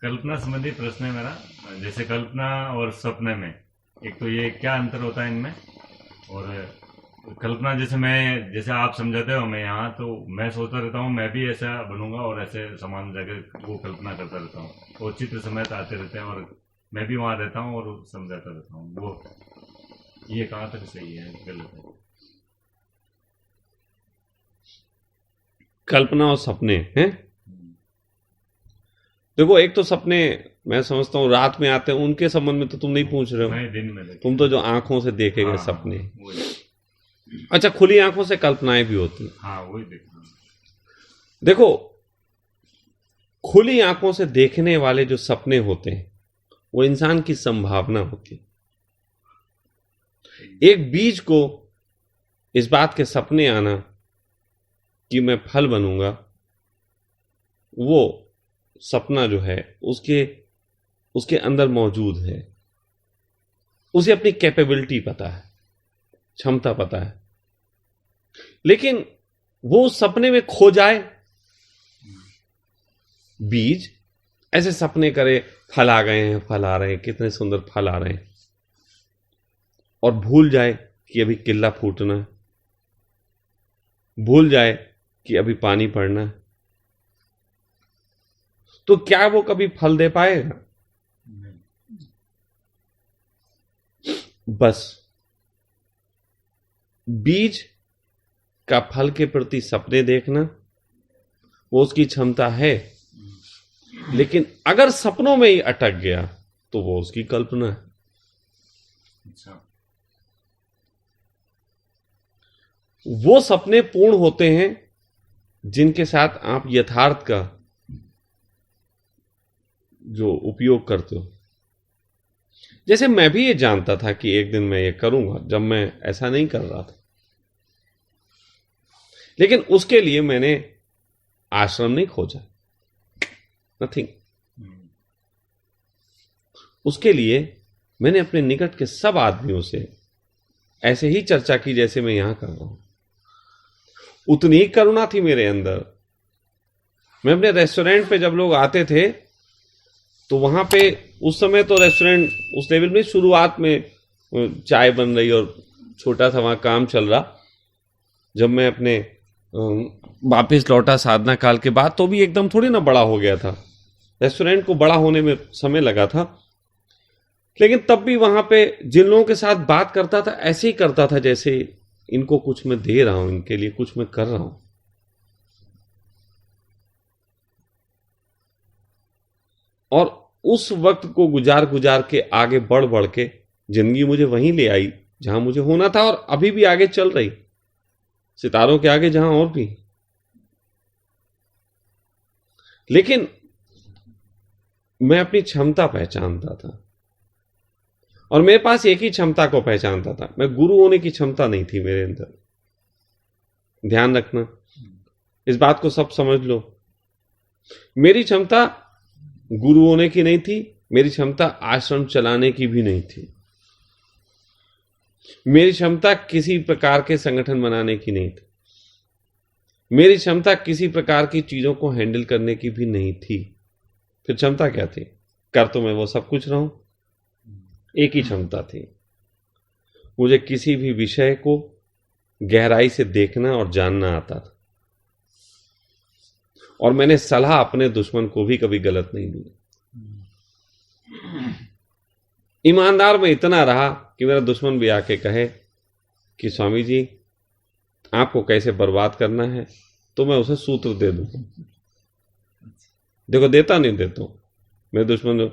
कल्पना संबंधी प्रश्न है मेरा। जैसे कल्पना और सपने में एक तो ये क्या अंतर होता है इनमें, और कल्पना जैसे आप समझाते हो, मैं यहाँ तो मैं सोचता रहता हूँ मैं भी ऐसा बनूंगा और ऐसे समान जगह वो कल्पना करता रहता हूँ, और चित्र समेत आते रहते हैं और मैं भी वहां रहता हूँ और समझाता रहता हूँ। वो ये कहाँ तक सही है गलत है? कल्पना और सपने हैं। देखो, एक तो सपने मैं समझता हूँ रात में आते हैं, उनके संबंध में तो तुम नहीं पूछ रहे हो। मैं दिन में देखे। तुम तो जो आंखों से देखे गए हाँ हाँ सपने। वही। अच्छा, खुली आंखों से कल्पनाएं भी होती हैं। हाँ वही देखना। देखो, खुली आंखों से देखने वाले जो सपने होते हैं वो इंसान की संभावना होती है। एक बीज को इस बात के सपने आना कि मैं फल बनूंगा, वो सपना जो है उसके उसके अंदर मौजूद है। उसे अपनी कैपेबिलिटी पता है, क्षमता पता है, लेकिन वो उस सपने में खो जाए। बीज ऐसे सपने करे, फल आ गए हैं, फल आ रहे हैं, कितने सुंदर फल आ रहे हैं, और भूल जाए कि अभी किल्ला फूटना है, भूल जाए कि अभी पानी पड़ना है, तो क्या वो कभी फल दे पाएगा? बस बीज का फल के प्रति सपने देखना वो उसकी क्षमता है, लेकिन अगर सपनों में ही अटक गया तो वो उसकी कल्पना है। अच्छा। वो सपने पूर्ण होते हैं जिनके साथ आप यथार्थ का जो उपयोग करते हो। जैसे मैं भी ये जानता था कि एक दिन मैं ये करूंगा, जब मैं ऐसा नहीं कर रहा था, लेकिन उसके लिए मैंने आश्रम नहीं खोजा, नथिंग। उसके लिए मैंने अपने निकट के सब आदमियों से ऐसे ही चर्चा की जैसे मैं यहां कर रहा हूं। उतनी ही करुणा थी मेरे अंदर। मैं अपने रेस्टोरेंट पे जब लोग आते थे तो वहां पे, उस समय तो रेस्टोरेंट उस लेवल में, शुरुआत में चाय बन रही और छोटा सा वहां काम चल रहा। जब मैं अपने वापस लौटा साधना काल के बाद, तो भी एकदम थोड़ी ना बड़ा हो गया था। रेस्टोरेंट को बड़ा होने में समय लगा था, लेकिन तब भी वहां पे जिन लोगों के साथ बात करता था ऐसे ही करता था जैसे इनको कुछ मैं दे रहा हूं, इनके लिए कुछ मैं कर रहा हूं। और उस वक्त को गुजार गुजार के आगे बढ़ बढ़ के जिंदगी मुझे वहीं ले आई जहां मुझे होना था, और अभी भी आगे चल रही, सितारों के आगे जहां और भी। लेकिन मैं अपनी क्षमता पहचानता था, और मेरे पास एक ही क्षमता को पहचानता था। मैं गुरु होने की क्षमता नहीं थी मेरे अंदर। ध्यान रखना, इस बात को सब समझ लो। मेरी क्षमता गुरु होने की नहीं थी, मेरी क्षमता आश्रम चलाने की भी नहीं थी, मेरी क्षमता किसी प्रकार के संगठन बनाने की नहीं थी, मेरी क्षमता किसी प्रकार की चीजों को हैंडल करने की भी नहीं थी। फिर क्षमता क्या थी? कर तो मैं वो सब कुछ रहा हूं। एक ही क्षमता थी, मुझे किसी भी विषय को गहराई से देखना और जानना आता था, और मैंने सलाह अपने दुश्मन को भी कभी गलत नहीं दी। ईमानदार में इतना रहा कि मेरा दुश्मन भी आके कहे कि स्वामी जी आपको कैसे बर्बाद करना है, तो मैं उसे सूत्र दे दूं। देखो, देता नहीं देता हूं। मेरे दुश्मन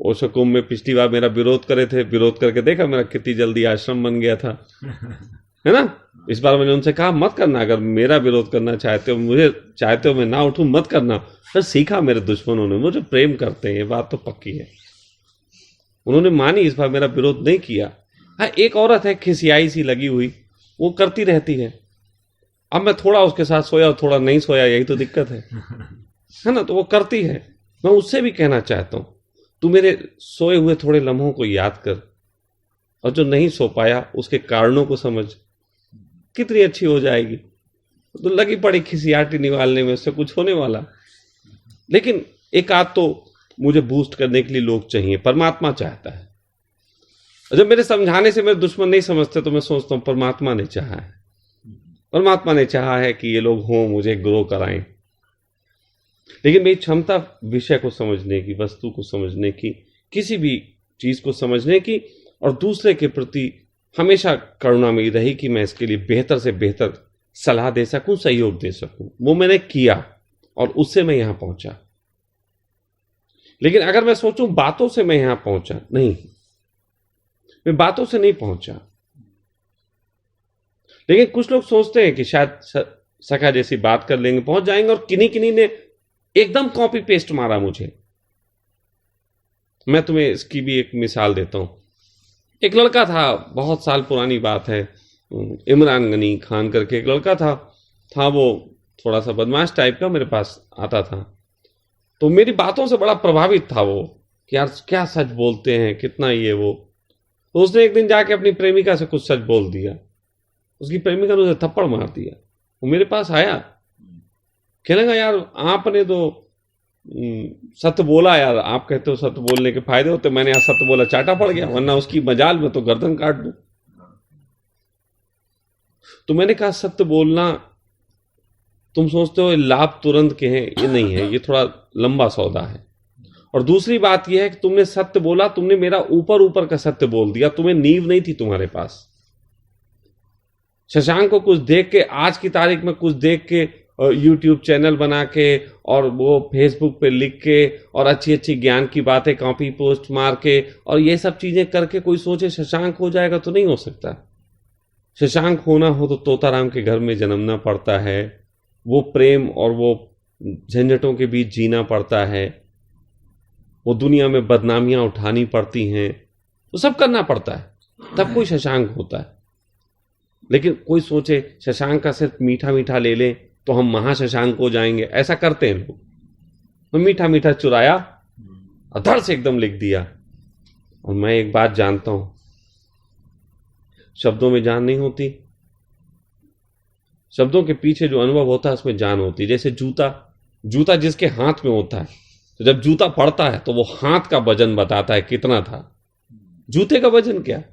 ओशो कुंभ में पिछली बार मेरा विरोध करे थे, विरोध करके देखा मेरा कितनी जल्दी आश्रम बन गया था, है ना। इस बार मैंने उनसे कहा मत करना, अगर मेरा विरोध करना चाहते हो, मुझे चाहते हो मैं ना उठूं, मत करना। फिर सीखा मेरे दुश्मनों ने, मुझे प्रेम करते हैं, ये बात तो पक्की है। उन्होंने मानी, इस बार मेरा विरोध नहीं किया। हाँ, एक औरत है खिसियाई सी लगी हुई, वो करती रहती है। अब मैं थोड़ा उसके साथ सोया, थोड़ा नहीं सोया, यही तो दिक्कत है ना। तो वो करती है। मैं उससे भी कहना चाहता हूं, तू मेरे सोए हुए थोड़े लम्हों को याद कर, और जो नहीं सो पाया उसके कारणों को समझ, कितनी अच्छी हो जाएगी। तो लगी पड़ी खिसियाटी निकालने में, उससे कुछ होने वाला। लेकिन एक आध तो मुझे बूस्ट करने के लिए लोग चाहिए, परमात्मा चाहता है। और जब मेरे समझाने से मेरे दुश्मन नहीं समझते तो मैं सोचता हूं परमात्मा ने चाहा है, परमात्मा ने चाहा है कि ये लोग हों, मुझे ग्रो कराएं। लेकिन मेरी क्षमता विषय को समझने की, वस्तु को समझने की, किसी भी चीज को समझने की और दूसरे के प्रति हमेशा करुणा मेरी रही कि मैं इसके लिए बेहतर से बेहतर सलाह दे सकूं, सहयोग दे सकूं। वो मैंने किया और उससे मैं यहां पहुंचा। लेकिन अगर मैं सोचूं बातों से मैं यहां पहुंचा, नहीं, मैं बातों से नहीं पहुंचा। लेकिन कुछ लोग सोचते हैं कि शायद सखा जैसी बात कर लेंगे, पहुंच जाएंगे, और किन्हीं किन्हीं ने एकदम कॉपी पेस्ट मारा मुझे। मैं तुम्हें इसकी भी एक मिसाल देता हूं। एक लड़का था, बहुत साल पुरानी बात है, इमरान गनी खान करके एक लड़का था वो थोड़ा सा बदमाश टाइप का, मेरे पास आता था। तो मेरी बातों से बड़ा प्रभावित था वो कि यार क्या सच बोलते हैं, कितना ये वो। तो उसने एक दिन जाके अपनी प्रेमिका से कुछ सच बोल दिया। उसकी प्रेमिका ने उसे थप्पड़ मार दिया। वो मेरे पास आया, कहने लगा यार आपने तो सत्य बोला, यार आप कहते हो सत्य बोलने के फायदे होते, मैंने यार सत्य बोला, चाटा पड़ गया, वरना उसकी मजाल में तो गर्दन काट दूं। तो मैंने कहा सत्य बोलना तुम सोचते हो लाभ तुरंत के हैं, ये नहीं है, ये थोड़ा लंबा सौदा है। और दूसरी बात यह है कि तुमने सत्य बोला, तुमने मेरा ऊपर ऊपर का सत्य बोल दिया, तुम्हें नींव नहीं थी तुम्हारे पास। शशांक को कुछ देख के, आज की तारीख में कुछ देख के यूट्यूब चैनल बना के और वो फेसबुक पे लिख के और अच्छी अच्छी ज्ञान की बातें कॉपी पोस्ट मार के और ये सब चीजें करके कोई सोचे शशांक हो जाएगा, तो नहीं हो सकता। शशांक होना हो तो तोताराम के घर में जन्मना पड़ता है, वो प्रेम और वो झंझटों के बीच जीना पड़ता है, वो दुनिया में बदनामियां उठानी पड़ती हैं, तो सब करना पड़ता है, तब कोई शशांक होता है। लेकिन कोई सोचे शशांक का सिर्फ मीठा मीठा ले लें तो हम महाशशांक हो जाएंगे, ऐसा करते हैं लोग। तो मीठा मीठा चुराया और धड़ से एकदम लिख दिया। और मैं एक बात जानता हूं, शब्दों में जान नहीं होती, शब्दों के पीछे जो अनुभव होता है उसमें जान होती है। जैसे जूता जिसके हाथ में होता है, तो जब जूता पड़ता है तो वो हाथ का वजन बताता है कितना था, जूते का वजन क्या।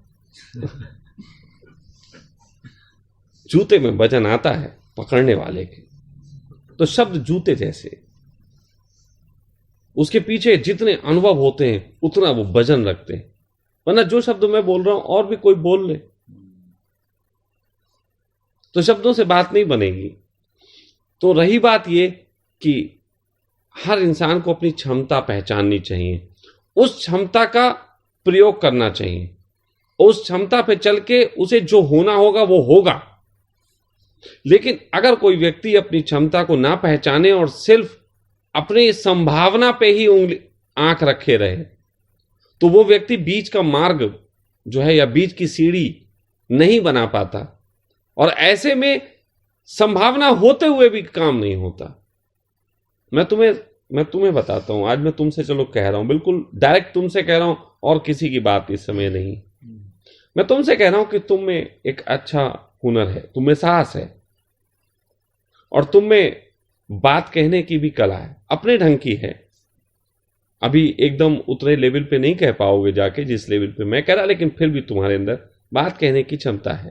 जूते में वजन आता है पकड़ने वाले के। तो शब्द जूते जैसे, उसके पीछे जितने अनुभव होते हैं उतना वो वजन रखते हैं। वरना जो शब्द मैं बोल रहा हूं और भी कोई बोल ले तो शब्दों से बात नहीं बनेगी। तो रही बात ये कि हर इंसान को अपनी क्षमता पहचाननी चाहिए, उस क्षमता का प्रयोग करना चाहिए, उस क्षमता पे चल के उसे जो होना होगा वो होगा। लेकिन अगर कोई व्यक्ति अपनी क्षमता को ना पहचाने और सिर्फ अपनी संभावना पे ही आंख रखे रहे, तो वो व्यक्ति बीच का मार्ग जो है या बीच की सीढ़ी नहीं बना पाता, और ऐसे में संभावना होते हुए भी काम नहीं होता। मैं तुम्हें बताता हूं, आज मैं तुमसे चलो कह रहा हूं, बिल्कुल डायरेक्ट तुमसे कह रहा हूं और किसी की बात इस समय नहीं। मैं तुमसे कह रहा हूं कि तुम में एक अच्छा हुनर है, तुम में साहस है और तुम में बात कहने की भी कला है, अपने ढंग की है। अभी एकदम उतने लेवल पे नहीं कह पाओगे जाके जिस लेवल पे मैं कह रहा, लेकिन फिर भी तुम्हारे अंदर बात कहने की क्षमता है।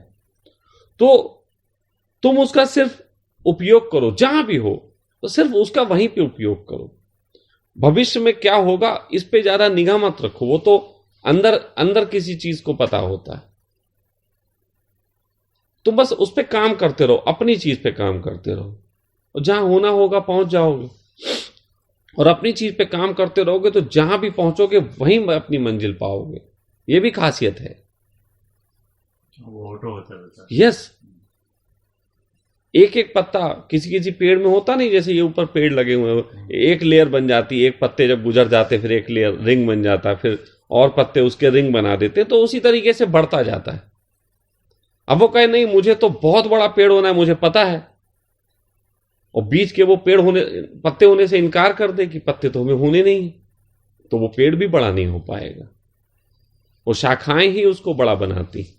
तो तुम उसका सिर्फ उपयोग करो, जहां भी हो तो सिर्फ उसका वहीं पे उपयोग करो। भविष्य में क्या होगा इस पे ज्यादा निगाह मत रखो, वो तो अंदर अंदर किसी चीज को पता होता है। तुम बस उस पे काम करते रहो, अपनी चीज पे काम करते रहो, और जहां होना होगा पहुंच जाओगे। और अपनी चीज पे काम करते रहोगे तो जहां भी पहुंचोगे वहीं अपनी मंजिल पाओगे। ये भी खासियत है। वो ऑटो होता है। यस, एक एक पत्ता किसी किसी पेड़ में होता नहीं, जैसे ये ऊपर पेड़ लगे हुए हैं, एक लेयर बन जाती है, एक पत्ते जब गुजर जाते फिर एक लेयर रिंग बन जाता है, फिर और पत्ते उसके रिंग बना देते, तो उसी तरीके से बढ़ता जाता है। अब वो कहे नहीं मुझे तो बहुत बड़ा पेड़ होना है, मुझे पता है, और बीच के वो पेड़ होने पत्ते होने से इनकार कर दे कि पत्ते तो हमें होने नहीं, तो वो पेड़ भी बड़ा नहीं हो पाएगा, वो शाखाएं ही उसको बड़ा बनाती।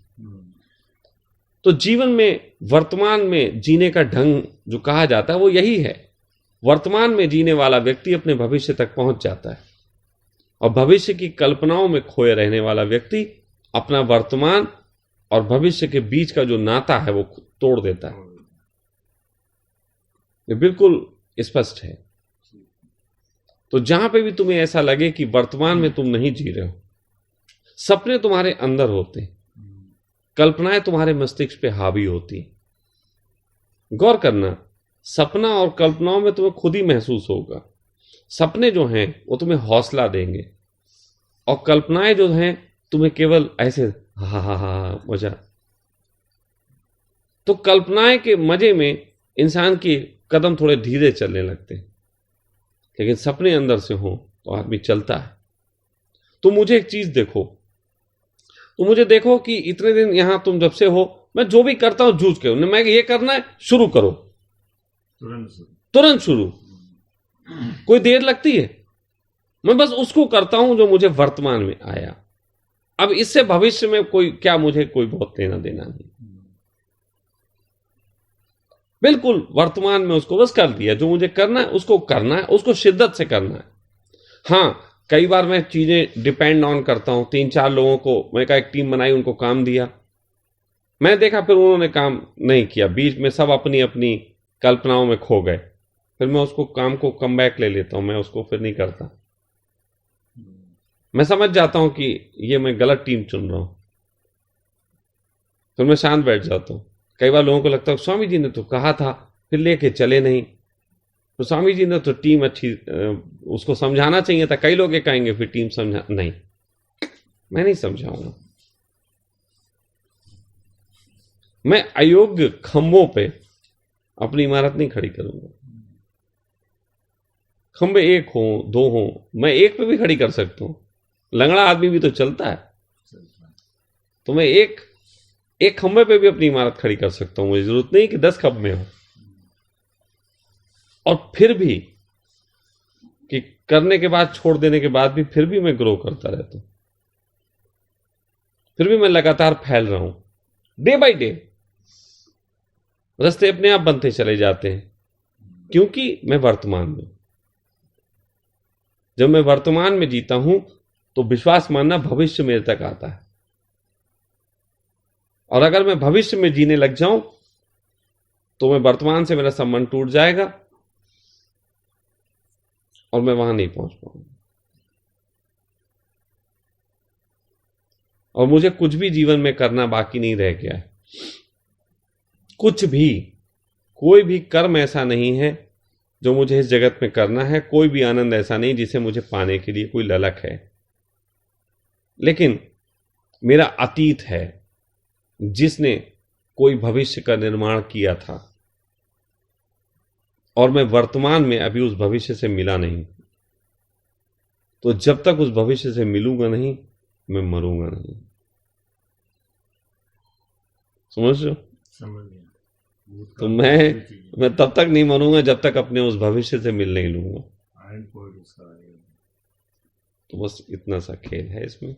तो जीवन में वर्तमान में जीने का ढंग जो कहा जाता है वो यही है। वर्तमान में जीने वाला व्यक्ति अपने भविष्य तक पहुंच जाता है। और भविष्य की कल्पनाओं में खोए रहने वाला व्यक्ति अपना वर्तमान और भविष्य के बीच का जो नाता है वो तोड़ देता है। ये बिल्कुल स्पष्ट है। तो जहां पे भी तुम्हें ऐसा लगे कि वर्तमान में तुम नहीं जी रहे हो, सपने तुम्हारे अंदर होते हैं, कल्पनाएं तुम्हारे मस्तिष्क पे हावी होती, गौर करना, सपना और कल्पनाओं में तुम्हें खुद ही महसूस होगा। सपने जो हैं वो तुम्हें हौसला देंगे और कल्पनाएं जो हैं तुम्हें केवल ऐसे हा हा हा मजा। तो कल्पनाएं के मजे में इंसान के कदम थोड़े धीरे चलने लगते हैं, लेकिन सपने अंदर से हो तो आदमी चलता है। तो मुझे एक चीज देखो, तो मुझे देखो कि इतने दिन यहां तुम जब से हो, मैं जो भी करता हूं जूझ के, मैं ये करना है शुरू करो, तुरंत शुरू, कोई देर लगती है, मैं बस उसको करता हूं जो मुझे वर्तमान में आया। अब इससे भविष्य में कोई क्या, मुझे कोई बहुत लेना देना नहीं, बिल्कुल वर्तमान में उसको बस कर दिया, जो मुझे करना है उसको करना है, उसको शिद्दत से करना है। हां, कई बार मैं चीजें डिपेंड ऑन करता हूं, 3-4 लोगों को मैं एक टीम बनाई, उनको काम दिया, मैं देखा फिर उन्होंने काम नहीं किया, बीच में सब अपनी अपनी कल्पनाओं में खो गए, फिर मैं उसको काम को कम बैक ले लेता हूं, मैं उसको फिर नहीं करता। मैं समझ जाता हूं कि ये मैं गलत टीम चुन रहा हूं, फिर मैं शांत बैठ जाता हूं। कई बार लोगों को लगता है स्वामी जी ने तो कहा था, फिर लेके चले नहीं, तो स्वामी जी ने तो टीम अच्छी, उसको समझाना चाहिए था। कई लोग ये कहेंगे फिर टीम समझा नहीं, मैं नहीं समझाऊंगा। मैं अयोग्य खंभों पे अपनी इमारत नहीं खड़ी करूंगा। खंभे 1 हो 2 हो, मैं एक पे भी खड़ी कर सकता हूं, लंगड़ा आदमी भी तो चलता है, तो मैं एक खंभे पे भी अपनी इमारत खड़ी कर सकता हूं। मुझे जरूरत नहीं कि 10 खंभे हो। और फिर भी कि करने के बाद, छोड़ देने के बाद भी फिर भी मैं ग्रो करता रहता हूं, फिर भी मैं लगातार फैल रहा हूं। डे बाय डे रास्ते अपने आप बनते चले जाते हैं, क्योंकि मैं वर्तमान में, जब मैं वर्तमान में जीता हूं तो विश्वास मानना भविष्य मेरे तक आता है। और अगर मैं भविष्य में जीने लग जाऊं तो मैं वर्तमान से, मेरा संबंध टूट जाएगा और मैं वहां नहीं पहुंच पाऊंगा। और मुझे कुछ भी जीवन में करना बाकी नहीं रह गया है, कुछ भी, कोई भी कर्म ऐसा नहीं है जो मुझे इस जगत में करना है, कोई भी आनंद ऐसा नहीं जिसे मुझे पाने के लिए कोई ललक है। लेकिन मेरा अतीत है जिसने कोई भविष्य का निर्माण किया था, और मैं वर्तमान में अभी उस भविष्य से मिला नहीं। तो जब तक उस भविष्य से मिलूंगा नहीं, मैं मरूंगा नहीं। समझ लो? समझ गया। तो मैं तब तक नहीं मरूंगा जब तक अपने उस भविष्य से मिल नहीं लूंगा। उसका तो बस इतना सा खेल है इसमें।